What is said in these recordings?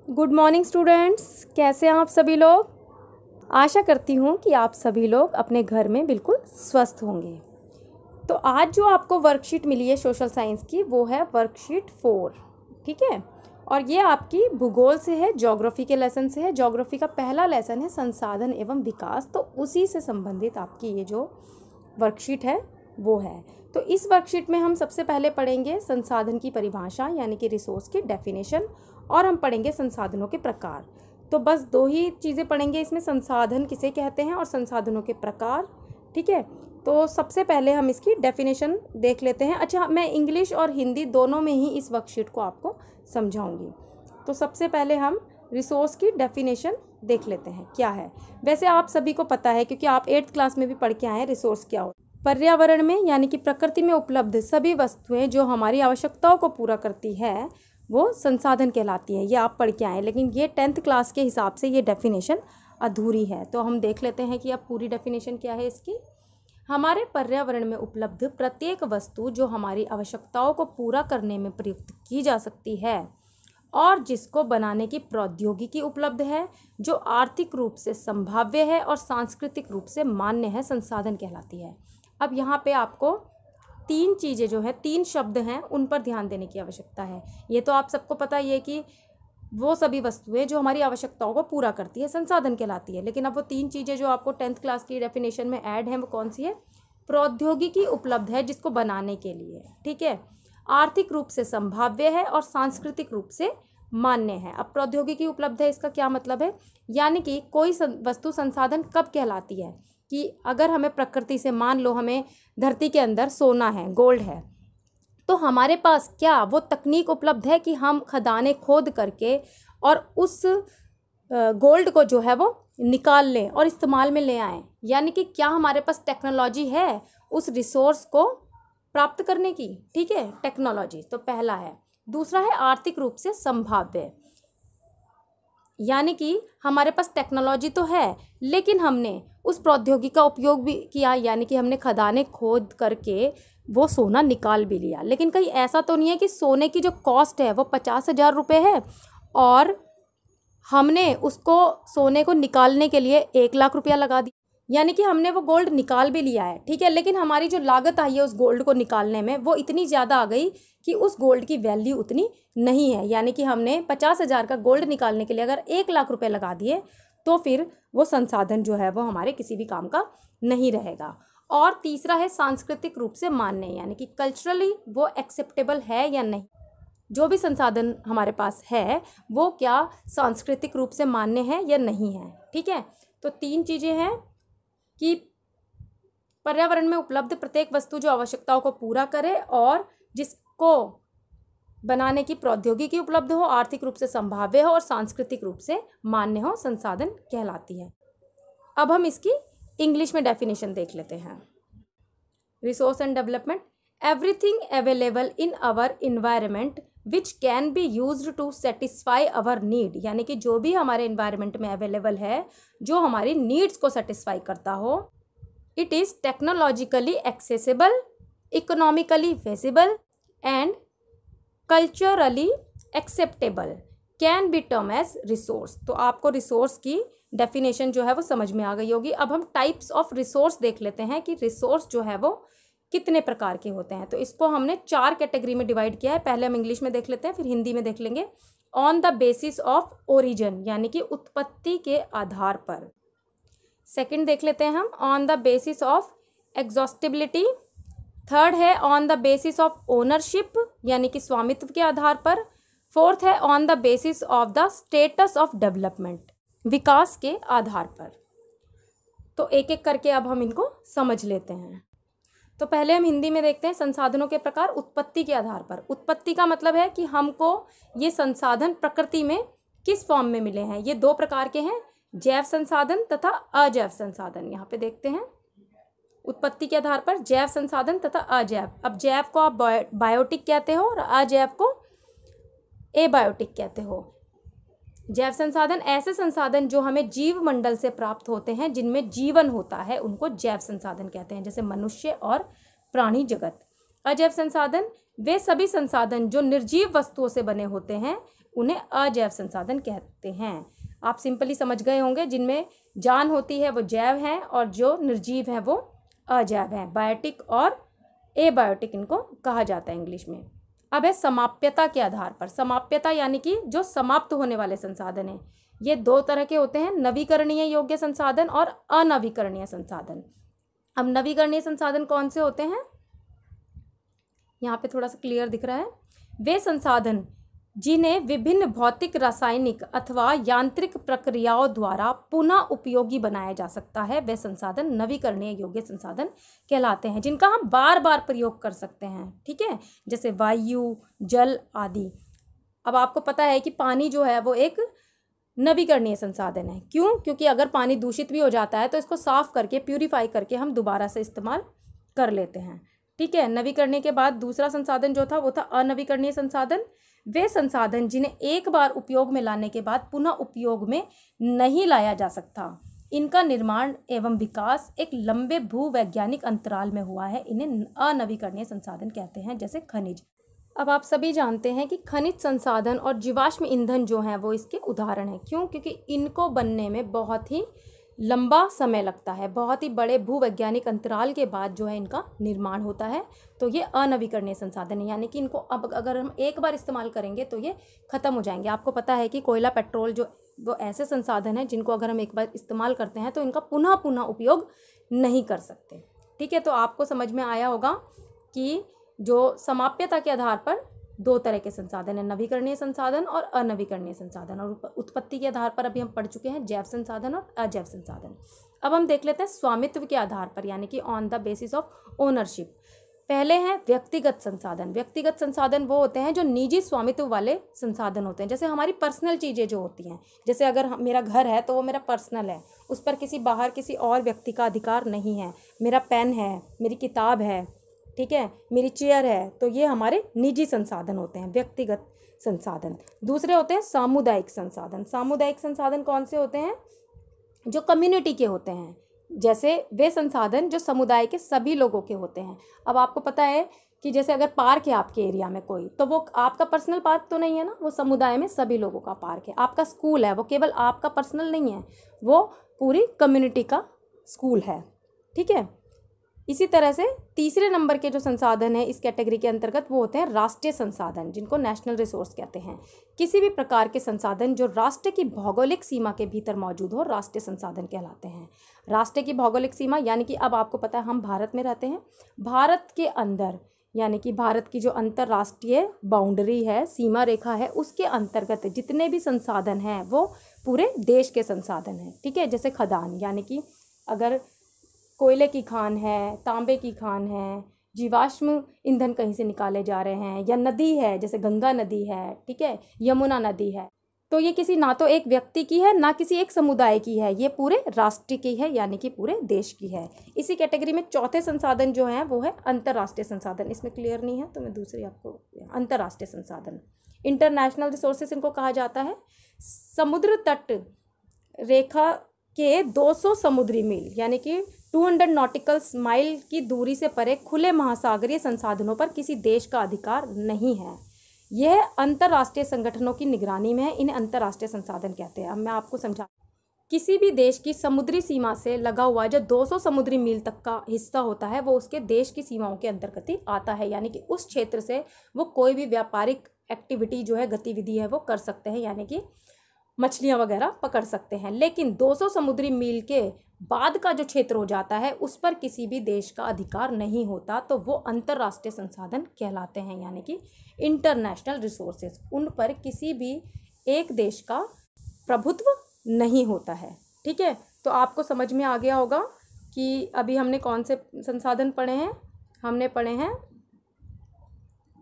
Good morning students, कैसे हैं आप सभी लोग। आशा करती हूँ कि आप सभी लोग अपने घर में बिल्कुल स्वस्थ होंगे। तो आज जो आपको वर्कशीट मिली है सोशल साइंस की, वो है वर्कशीट 4। ठीक है, और ये आपकी भूगोल से है, ज्योग्राफी के लेसन से है। ज्योग्राफी का पहला लेसन है संसाधन एवं विकास, तो उसी से संबंधित आपकी ये जो वर्कशीट है वो है। तो इस वर्कशीट में हम सबसे पहले पढ़ेंगे संसाधन की परिभाषा यानी कि रिसोर्स की डेफिनेशन, और हम पढ़ेंगे संसाधनों के प्रकार। तो बस दो ही चीज़ें पढ़ेंगे इसमें, संसाधन किसे कहते हैं और संसाधनों के प्रकार। ठीक है, तो सबसे पहले हम इसकी डेफिनेशन देख लेते हैं। अच्छा, मैं इंग्लिश और हिंदी दोनों में ही इस वर्कशीट को आपको समझाऊंगी। तो सबसे पहले हम रिसोर्स की डेफिनेशन देख लेते हैं क्या है। वैसे आप सभी को पता है क्योंकि आप 8th क्लास में भी पढ़ के आए हैं रिसोर्स क्या हो। पर्यावरण में यानी कि प्रकृति में उपलब्ध सभी वस्तुएं जो हमारी आवश्यकताओं को पूरा करती है वो संसाधन कहलाती है। ये आप पढ़ के आए, लेकिन ये 10th क्लास के हिसाब से ये डेफिनेशन अधूरी है। तो हम देख लेते हैं कि अब पूरी डेफिनेशन क्या है इसकी। हमारे पर्यावरण में उपलब्ध प्रत्येक वस्तु जो हमारी आवश्यकताओं को पूरा करने में प्रयुक्त की जा सकती है और जिसको बनाने की प्रौद्योगिकी उपलब्ध है, जो आर्थिक रूप से संभाव्य है और सांस्कृतिक रूप से मान्य है, संसाधन कहलाती है। अब यहाँ पे आपको तीन चीज़ें जो है, तीन शब्द हैं, उन पर ध्यान देने की आवश्यकता है। ये तो आप सबको पता ही है कि वो सभी वस्तुएं जो हमारी आवश्यकताओं को पूरा करती है संसाधन कहलाती है। लेकिन अब वो तीन चीज़ें जो आपको 10th क्लास की डेफिनेशन में ऐड हैं वो कौन सी है। प्रौद्योगिकी उपलब्ध है जिसको बनाने के लिए, ठीक है, आर्थिक रूप से संभाव्य है और सांस्कृतिक रूप से मान्य है। अब प्रौद्योगिकी उपलब्ध है, इसका क्या मतलब है, यानी कि कोई वस्तु संसाधन कब कहलाती है कि अगर हमें प्रकृति से, मान लो हमें धरती के अंदर सोना है, गोल्ड है, तो हमारे पास क्या वो तकनीक उपलब्ध है कि हम खदानें खोद करके और उस गोल्ड को जो है वो निकाल लें और इस्तेमाल में ले आएं। यानी कि क्या हमारे पास टेक्नोलॉजी है उस रिसोर्स को प्राप्त करने की। ठीक है, टेक्नोलॉजी तो पहला है। दूसरा है आर्थिक रूप से संभाव्य, यानी कि हमारे पास टेक्नोलॉजी तो है लेकिन हमने उस प्रौद्योगिकी का उपयोग भी किया, यानी कि हमने खदानें खोद करके वो सोना निकाल भी लिया। लेकिन कहीं ऐसा तो नहीं है कि सोने की जो कॉस्ट है वो 50,000 रुपये है और हमने उसको सोने को निकालने के लिए 1,00,000 रुपया लगा दिया, यानी कि हमने वो गोल्ड निकाल भी लिया है, ठीक है, लेकिन हमारी जो लागत आई है उस गोल्ड को निकालने में वो इतनी ज़्यादा आ गई कि उस गोल्ड की वैल्यू उतनी नहीं है। यानी कि हमने 50,000 का गोल्ड निकालने के लिए अगर 1,00,000 रुपये लगा दिए तो फिर वो संसाधन जो है वो हमारे किसी भी काम का नहीं रहेगा। और तीसरा है सांस्कृतिक रूप से मान्य, यानी कि कल्चरली वो एक्सेप्टेबल है या नहीं। जो भी संसाधन हमारे पास है वो क्या सांस्कृतिक रूप से मान्य है या नहीं है। ठीक है, तो तीन चीज़ें हैं कि पर्यावरण में उपलब्ध प्रत्येक वस्तु जो आवश्यकताओं को पूरा करे और जिसको बनाने की प्रौद्योगिकी उपलब्ध हो, आर्थिक रूप से संभाव्य हो और सांस्कृतिक रूप से मान्य हो, संसाधन कहलाती है। अब हम इसकी इंग्लिश में डेफिनेशन देख लेते हैं। Resource and development, everything available in our environment which can be used to satisfy our need, यानी कि जो भी हमारे इन्वायरमेंट में अवेलेबल है जो हमारी नीड्स को सेटिस्फाई करता हो। It is technologically accessible, economically feasible and culturally acceptable, can be term as resource. तो आपको रिसोर्स की डेफिनेशन जो है वो समझ में आ गई होगी। अब हम टाइप्स ऑफ रिसोर्स देख लेते हैं कि रिसोर्स जो है वो कितने प्रकार के होते हैं। तो इसको हमने 4 कैटेगरी में डिवाइड किया है। पहले हम इंग्लिश में देख लेते हैं, फिर हिंदी में देख लेंगे। On the basis of origin, यानी कि उत्पत्ति के आधार पर। सेकंड देख लेते हैं हम, on the basis of exhaustibility. Third है on the basis of ownership, यानी कि स्वामित्व के आधार पर। फोर्थ है on the basis of the status of development, विकास के आधार पर। तो एक एक करके अब हम इनको समझ लेते हैं। तो पहले हम हिंदी में देखते हैं संसाधनों के प्रकार उत्पत्ति के आधार पर। उत्पत्ति का मतलब है कि हमको ये संसाधन प्रकृति में किस फॉर्म में मिले हैं। ये 2 प्रकार के हैं, जैव संसाधन तथा अजैव संसाधन। यहाँ पे देखते हैं उत्पत्ति के आधार पर जैव संसाधन तथा अजैव। अब जैव को आप बायोटिक कहते हो और अजैव को एबायोटिक कहते हो। जैव संसाधन ऐसे संसाधन जो हमें जीव मंडल से प्राप्त होते हैं, जिनमें जीवन होता है, उनको जैव संसाधन कहते हैं, जैसे मनुष्य और प्राणी जगत। अजैव संसाधन वे सभी संसाधन जो निर्जीव वस्तुओं से बने होते हैं उन्हें अजैव संसाधन कहते हैं। आप सिंपली समझ गए होंगे, जिनमें जान होती है वो जैव हैं और जो निर्जीव हैं वो अजैव हैं। बायोटिक और एबायोटिक इनको कहा जाता है इंग्लिश में। अब है समाप्यता के आधार पर। समाप्यता यानी कि जो समाप्त होने वाले संसाधन हैं, ये दो तरह के होते हैं, नवीकरणीय योग्य संसाधन और अनवीकरणीय संसाधन। अब नवीकरणीय संसाधन कौन से होते हैं, यहाँ पे थोड़ा सा क्लियर दिख रहा है। वे संसाधन जिन्हें विभिन्न भौतिक, रासायनिक अथवा यांत्रिक प्रक्रियाओं द्वारा पुनः उपयोगी बनाया जा सकता है, वे संसाधन नवीकरणीय योग्य संसाधन कहलाते हैं, जिनका हम बार बार प्रयोग कर सकते हैं। ठीक है, जैसे वायु, जल आदि। अब आपको पता है कि पानी जो है वो एक नवीकरणीय संसाधन है। क्यों? क्योंकि अगर पानी दूषित भी हो जाता है तो इसको साफ करके, प्यूरिफाई करके हम दोबारा से इस्तेमाल कर लेते हैं। ठीक है, नवीकरणीय के बाद दूसरा संसाधन जो था वो था अनवीकरणीय संसाधन। वे संसाधन जिन्हें एक बार उपयोग में लाने के बाद पुनः उपयोग में नहीं लाया जा सकता, इनका निर्माण एवं विकास एक लंबे भूवैज्ञानिक अंतराल में हुआ है, इन्हें अनवीकरणीय संसाधन कहते हैं, जैसे खनिज। अब आप सभी जानते हैं कि खनिज संसाधन और जीवाश्म ईंधन जो हैं वो इसके उदाहरण हैं। क्यों? क्योंकि इनको बनने में बहुत ही लंबा समय लगता है, बहुत ही बड़े भूवैज्ञानिक अंतराल के बाद जो है इनका निर्माण होता है। तो ये अनवीकरणीय संसाधन है, यानी कि इनको अब अगर हम एक बार इस्तेमाल करेंगे तो ये ख़त्म हो जाएंगे। आपको पता है कि कोयला, पेट्रोल जो वो ऐसे संसाधन हैं जिनको अगर हम एक बार इस्तेमाल करते हैं तो इनका पुनः पुनः उपयोग नहीं कर सकते। ठीक है, तो आपको समझ में आया होगा कि जो समाप्यता के आधार पर दो तरह के संसाधन है, नवीकरणीय संसाधन और अनवीकरणीय संसाधन। और उत्पत्ति के आधार पर अभी हम पढ़ चुके हैं जैव संसाधन और अजैव संसाधन। अब हम देख लेते हैं स्वामित्व के आधार पर, यानी कि on the basis of ownership. पहले हैं व्यक्तिगत संसाधन। व्यक्तिगत संसाधन वो होते हैं जो निजी स्वामित्व वाले संसाधन होते हैं, जैसे हमारी पर्सनल चीज़ें जो होती हैं। जैसे अगर मेरा घर है तो वो मेरा पर्सनल है, उस पर किसी बाहर किसी और व्यक्ति का अधिकार नहीं है। मेरा पेन है, मेरी किताब है, ठीक है, मेरी चेयर है, तो ये हमारे निजी संसाधन होते हैं, व्यक्तिगत संसाधन। दूसरे होते हैं सामुदायिक संसाधन। सामुदायिक संसाधन कौन से होते हैं? जो कम्युनिटी के होते हैं, जैसे वे संसाधन जो समुदाय के सभी लोगों के होते हैं। अब आपको पता है कि जैसे अगर पार्क है आपके एरिया में कोई, तो वो आपका पर्सनल पार्क तो नहीं है ना, वो समुदाय में सभी लोगों का पार्क है। आपका स्कूल है, वो केवल आपका पर्सनल नहीं है, वो पूरी कम्युनिटी का स्कूल है। ठीक है, इसी तरह से तीसरे नंबर के जो संसाधन है इस कैटेगरी के अंतर्गत वो होते हैं राष्ट्रीय संसाधन, जिनको नेशनल रिसोर्स कहते हैं। किसी भी प्रकार के संसाधन जो राष्ट्र की भौगोलिक सीमा के भीतर मौजूद हो, राष्ट्रीय संसाधन कहलाते हैं। राष्ट्र की भौगोलिक सीमा यानी कि अब आपको पता है हम भारत में रहते हैं, भारत के अंदर यानी कि भारत की जो अंतर्राष्ट्रीय बाउंड्री है, सीमा रेखा है, उसके अंतर्गत जितने भी संसाधन हैं वो पूरे देश के संसाधन हैं। ठीक है, जैसे खदान, यानी कि अगर कोयले की खान है, तांबे की खान है, जीवाश्म ईंधन कहीं से निकाले जा रहे हैं, या नदी है जैसे गंगा नदी है, ठीक है, यमुना नदी है, तो ये किसी ना तो एक व्यक्ति की है ना किसी एक समुदाय की है, ये पूरे राष्ट्र की है, यानी कि पूरे देश की है। इसी कैटेगरी में चौथे संसाधन जो है वो है अंतर्राष्ट्रीय संसाधन। इसमें क्लियर नहीं है तो मैं दूसरी आपको, अंतर्राष्ट्रीय संसाधन, इंटरनेशनल रिसोर्सेज इनको कहा जाता है। समुद्र तट रेखा के 200 समुद्री मील यानी कि 200 नॉटिकल माइल की दूरी से परे खुले महासागरीय संसाधनों पर किसी देश का अधिकार नहीं है। यह अंतर्राष्ट्रीय संगठनों की निगरानी में है, इन्हें अंतर्राष्ट्रीय संसाधन कहते हैं। अब मैं आपको समझा, किसी भी देश की समुद्री सीमा से लगा हुआ जो 200 समुद्री मील तक का हिस्सा होता है वो उसके देश की सीमाओं के अंतर्गत ही आता है, यानी कि उस क्षेत्र से वो कोई भी व्यापारिक एक्टिविटी जो है, गतिविधि है, वो कर सकते हैं, यानी कि मछलियाँ वगैरह पकड़ सकते हैं। लेकिन 200 समुद्री मील के बाद का जो क्षेत्र हो जाता है उस पर किसी भी देश का अधिकार नहीं होता, तो वो अंतर्राष्ट्रीय संसाधन कहलाते हैं, यानी कि इंटरनेशनल रिसोर्सेज। उन पर किसी भी एक देश का प्रभुत्व नहीं होता है। ठीक है, तो आपको समझ में आ गया होगा कि अभी हमने कौन से संसाधन पढ़े हैं। हमने पढ़े हैं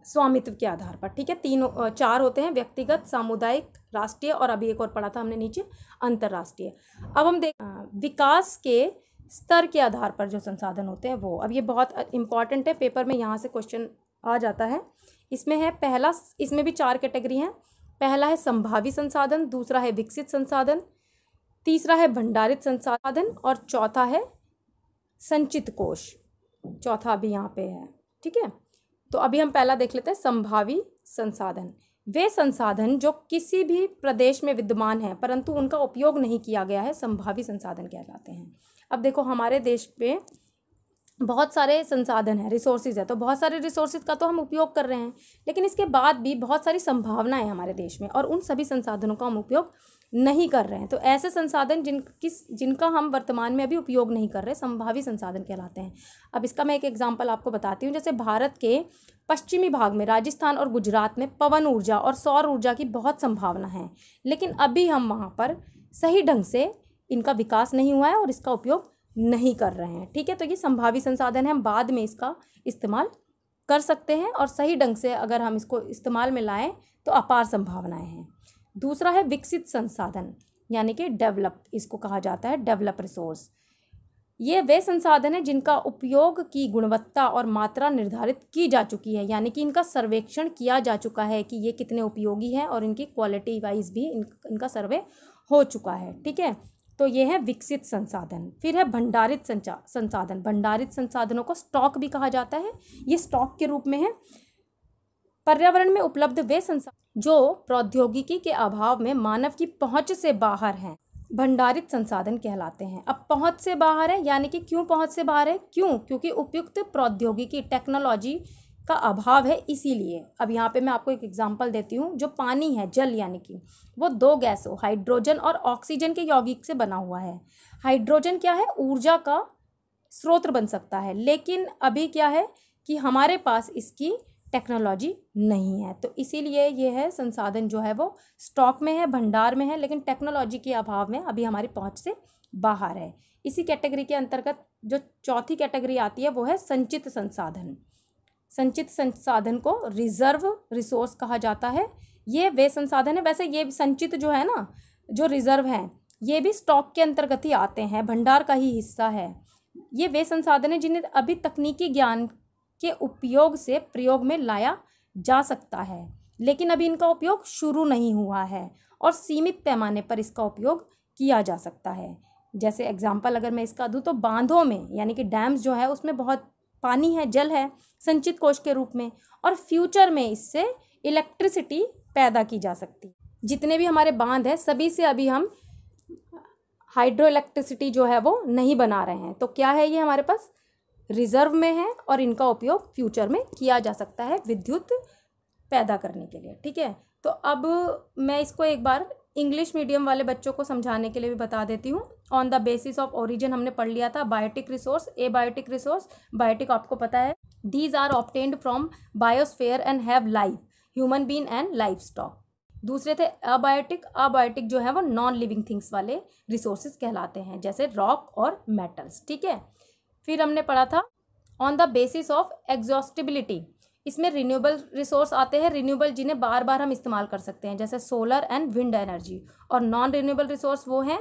स्वामित्व के आधार पर। ठीक है, चार होते हैं, व्यक्तिगत, सामुदायिक, राष्ट्रीय और अभी एक और पढ़ा था हमने नीचे, अंतर्राष्ट्रीय। अब हम विकास के स्तर के आधार पर जो संसाधन होते हैं वो, अब ये बहुत इंपॉर्टेंट है, पेपर में यहाँ से क्वेश्चन आ जाता है। इसमें है पहला, इसमें भी 4 कैटेगरी हैं। पहला है संभावी संसाधन, दूसरा है विकसित संसाधन, तीसरा है भंडारित संसाधन और चौथा है संचित कोष। चौथा भी यहाँ पे है। ठीक है, तो अभी हम पहला देख लेते हैं संभावी संसाधन। वे संसाधन जो किसी भी प्रदेश में विद्यमान हैं परंतु उनका उपयोग नहीं किया गया है, संभावी संसाधन कहलाते हैं। अब देखो हमारे देश में बहुत सारे संसाधन हैं, रिसोर्सेज है, तो बहुत सारे रिसोर्सेज का तो हम उपयोग कर रहे हैं, लेकिन इसके बाद भी बहुत सारी संभावनाएं हैं हमारे देश में और उन सभी संसाधनों का हम उपयोग नहीं कर रहे हैं। तो ऐसे संसाधन जिनका हम वर्तमान में अभी उपयोग नहीं कर रहे, संभावी संसाधन कहलाते हैं। अब इसका मैं एक एग्जांपल आपको बताती हूँ। जैसे भारत के पश्चिमी भाग में राजस्थान और गुजरात में पवन ऊर्जा और सौर ऊर्जा की बहुत संभावना है, लेकिन अभी हम वहाँ पर सही ढंग से इनका विकास नहीं हुआ है और इसका उपयोग नहीं कर रहे हैं। ठीक है, तो ये संभावी संसाधन है, हम बाद में इसका इस्तेमाल कर सकते हैं और सही ढंग से अगर हम इसको इस्तेमाल में लाएं तो अपार संभावनाएं हैं। दूसरा है विकसित संसाधन, यानी कि डेवलप, इसको कहा जाता है डेवलप रिसोर्स। ये वे संसाधन है जिनका उपयोग की गुणवत्ता और मात्रा निर्धारित की जा चुकी है, यानी कि इनका सर्वेक्षण किया जा चुका है कि ये कितने उपयोगी हैं और इनकी क्वालिटी वाइज भी इनका सर्वे हो चुका है। ठीक है, तो ये है विकसित संसाधन। फिर है भंडारित संसाधन। भंडारित संसाधनों को स्टॉक भी कहा जाता है, ये स्टॉक के रूप में है। पर्यावरण में उपलब्ध वे संसाधन जो प्रौद्योगिकी के अभाव में मानव की पहुंच से बाहर हैं, भंडारित संसाधन कहलाते हैं। अब पहुंच से बाहर है, यानी कि क्यों पहुंच से बाहर है? क्योंकि उपयुक्त प्रौद्योगिकी टेक्नोलॉजी का अभाव है, इसीलिए। अब यहाँ पे मैं आपको एक एग्जांपल देती हूँ। जो पानी है, जल, यानी कि वो दो गैसों हाइड्रोजन और ऑक्सीजन के यौगिक से बना हुआ है। हाइड्रोजन क्या है? ऊर्जा का स्रोत बन सकता है, लेकिन अभी क्या है कि हमारे पास इसकी टेक्नोलॉजी नहीं है, तो इसीलिए ये है संसाधन जो है वो स्टॉक में है, भंडार में है, लेकिन टेक्नोलॉजी के अभाव में अभी हमारी पहुंच से बाहर है। इसी कैटेगरी के अंतर्गत जो चौथी कैटेगरी आती है वो है संचित संसाधन। संचित संसाधन को रिजर्व रिसोर्स कहा जाता है। ये वे संसाधन है, वैसे ये संचित जो है ना, जो रिजर्व हैं, ये भी स्टॉक के अंतर्गत ही आते हैं, भंडार का ही हिस्सा है। ये वे संसाधन है जिन्हें अभी तकनीकी ज्ञान के उपयोग से प्रयोग में लाया जा सकता है, लेकिन अभी इनका उपयोग शुरू नहीं हुआ है और सीमित पैमाने पर इसका उपयोग किया जा सकता है। जैसे एग्जाम्पल अगर मैं इसका दूँ तो बांधों में, यानी कि डैम्स जो है उसमें बहुत पानी है, जल है, संचित कोष के रूप में, और फ्यूचर में इससे इलेक्ट्रिसिटी पैदा की जा सकती है। जितने भी हमारे बांध हैं सभी से अभी हम हाइड्रो इलेक्ट्रिसिटी जो है वो नहीं बना रहे हैं, तो क्या है, ये हमारे पास रिजर्व में है और इनका उपयोग फ्यूचर में किया जा सकता है विद्युत पैदा करने के लिए। ठीक है, तो अब मैं इसको एक बार इंग्लिश मीडियम वाले बच्चों को समझाने के लिए भी बता देती हूँ। On the basis of origin हमने पढ़ लिया था। Biotic resource, abiotic resource. Biotic आपको पता है, these are obtained from biosphere and have life, human being and life stock. दूसरे थे अबायोटिक। अबायोटिक जो है वो नॉन लिविंग थिंग्स वाले रिसोर्सेज कहलाते हैं, जैसे रॉक और मेटल्स। ठीक है, फिर हमने पढ़ा था on the basis of exhaustibility. इसमें रिन्यूएबल रिसोर्स आते हैं, रिन्यूएबल जिन्हें बार बार हम इस्तेमाल कर सकते हैं, जैसे सोलर एंड विंड एनर्जी। और नॉन रिन्यूएबल रिसोर्स वो हैं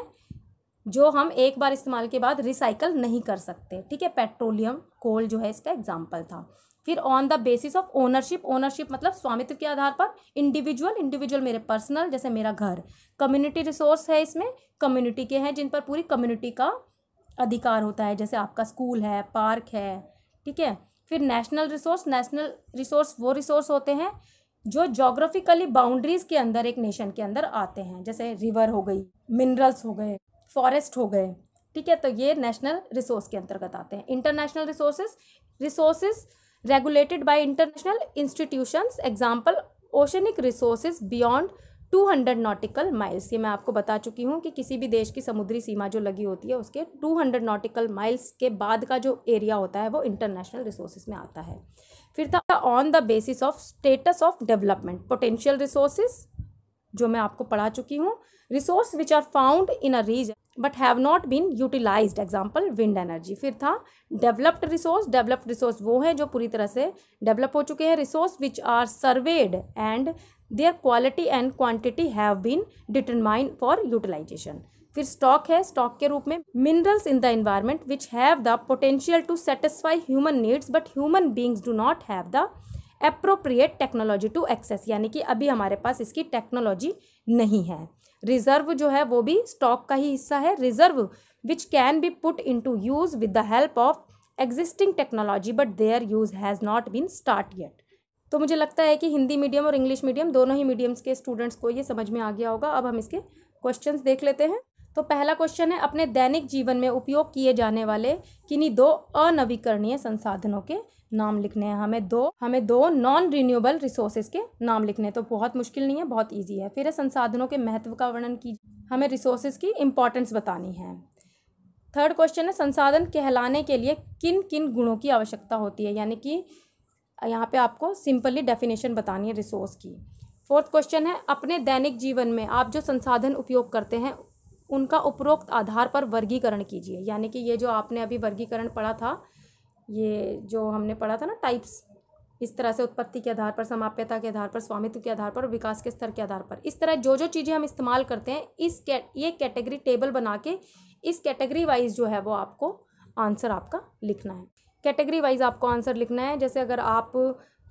जो हम एक बार इस्तेमाल के बाद रिसाइकल नहीं कर सकते। ठीक है, पेट्रोलियम, कोल जो है इसका एग्जाम्पल था। फिर on the basis of ownership. Ownership मतलब स्वामित्व के आधार पर। इंडिविजुअल मेरे पर्सनल, जैसे मेरा घर। कम्युनिटी रिसोर्स है, इसमें कम्युनिटी के हैं जिन पर पूरी कम्युनिटी का अधिकार होता है, जैसे आपका स्कूल है, पार्क है। ठीक है, फिर नेशनल रिसोर्स। नेशनल रिसोर्स वो रिसोर्स होते हैं जो जोग्राफिकली बाउंड्रीज के अंदर एक नेशन के अंदर आते हैं, जैसे रिवर हो गई, मिनरल्स हो गए, फॉरेस्ट हो गए। ठीक है, तो ये नेशनल रिसोर्स के अंतर्गत आते हैं। International resources regulated by international institutions. Example oceanic resources beyond 200 nautical miles. ये मैं आपको बता चुकी हूँ कि किसी भी देश की समुद्री सीमा जो लगी होती है उसके 200 नॉटिकल माइल्स के बाद का जो एरिया होता है वो इंटरनेशनल रिसोर्सेज में आता है। फिर था on the basis of status of development. Potential resources जो मैं आपको पढ़ा चुकी हूँ। Resource which are found in a region but have not been utilised. Example wind energy. फिर था डेवलप्ड रिसोर्स। डेवलप्ड रिसोर्स वो हैं जो पूरी तरह से डेवलप हो चुके हैं। Resource which are surveyed and their quality and quantity have been determined for utilisation. फिर स्टॉक है, स्टॉक के रूप में minerals in the environment which have the potential to satisfy human needs but human beings do not have the appropriate technology to access, यानी कि अभी हमारे पास इसकी टेक्नोलॉजी नहीं है। रिजर्व जो है वो भी स्टॉक का ही हिस्सा है। Reserve which can be put into use with the help of existing technology but their use has not been start yet. तो मुझे लगता है कि हिंदी मीडियम और इंग्लिश मीडियम दोनों ही मीडियम्स के स्टूडेंट्स को ये समझ में आ गया होगा। अब हम इसके क्वेश्चंस देख लेते हैं। तो पहला क्वेश्चन है, अपने दैनिक जीवन में उपयोग किए जाने वाले किन्हीं दो अनवीकरणीय संसाधनों के नाम लिखने हैं। हमें दो नॉन रिन्यूएबल रिसोर्सेज के नाम लिखने हैं। तो बहुत मुश्किल नहीं है, बहुत ईजी है। फिर है, संसाधनों के महत्व का वर्णन कीजिए। हमें रिसोर्सेज की इंपॉर्टेंस बतानी है। थर्ड क्वेश्चन है, संसाधन कहलाने के लिए किन किन गुणों की आवश्यकता होती है, यानी कि यहाँ पे आपको सिंपली डेफिनेशन बतानी है रिसोर्स की। फोर्थ क्वेश्चन है, अपने दैनिक जीवन में आप जो संसाधन उपयोग करते हैं उनका उपरोक्त आधार पर वर्गीकरण कीजिए। यानी कि ये जो आपने अभी वर्गीकरण पढ़ा था, ये जो हमने पढ़ा था ना टाइप्स, इस तरह से उत्पत्ति के आधार पर, समाप्यता के आधार पर, स्वामित्व के आधार पर, विकास के स्तर के आधार पर, इस तरह जो जो चीज़ें हम इस्तेमाल करते हैं ये कैटेगरी टेबल बना के इस कैटेगरी वाइज जो है वो आपको आंसर आपका लिखना है। कैटेगरी वाइज आपको आंसर लिखना है। जैसे अगर आप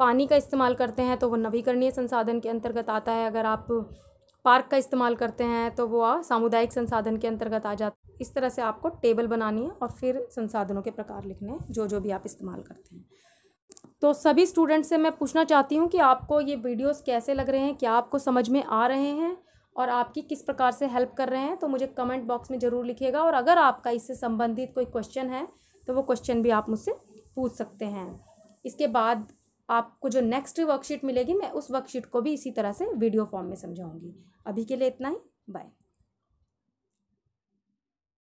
पानी का इस्तेमाल करते हैं तो वो नवीकरणीय संसाधन के अंतर्गत आता है। अगर आप पार्क का इस्तेमाल करते हैं तो वो सामुदायिक संसाधन के अंतर्गत आ जाता है। इस तरह से आपको टेबल बनानी है और फिर संसाधनों के प्रकार लिखने हैं जो जो भी आप इस्तेमाल करते हैं। तो सभी स्टूडेंट्स से मैं पूछना चाहती हूँ कि आपको ये वीडियोस कैसे लग रहे हैं, क्या आपको समझ में आ रहे हैं और आपकी किस प्रकार से हेल्प कर रहे हैं। तो मुझे कमेंट बॉक्स में ज़रूर लिखिएगा। और अगर आपका इससे संबंधित कोई क्वेश्चन है तो वो क्वेश्चन भी आप मुझसे पूछ सकते हैं। इसके बाद आपको जो नेक्स्ट वर्कशीट मिलेगी, मैं उस वर्कशीट को भी इसी तरह से वीडियो फॉर्म में समझाऊंगी। अभी के लिए इतना ही, बाय।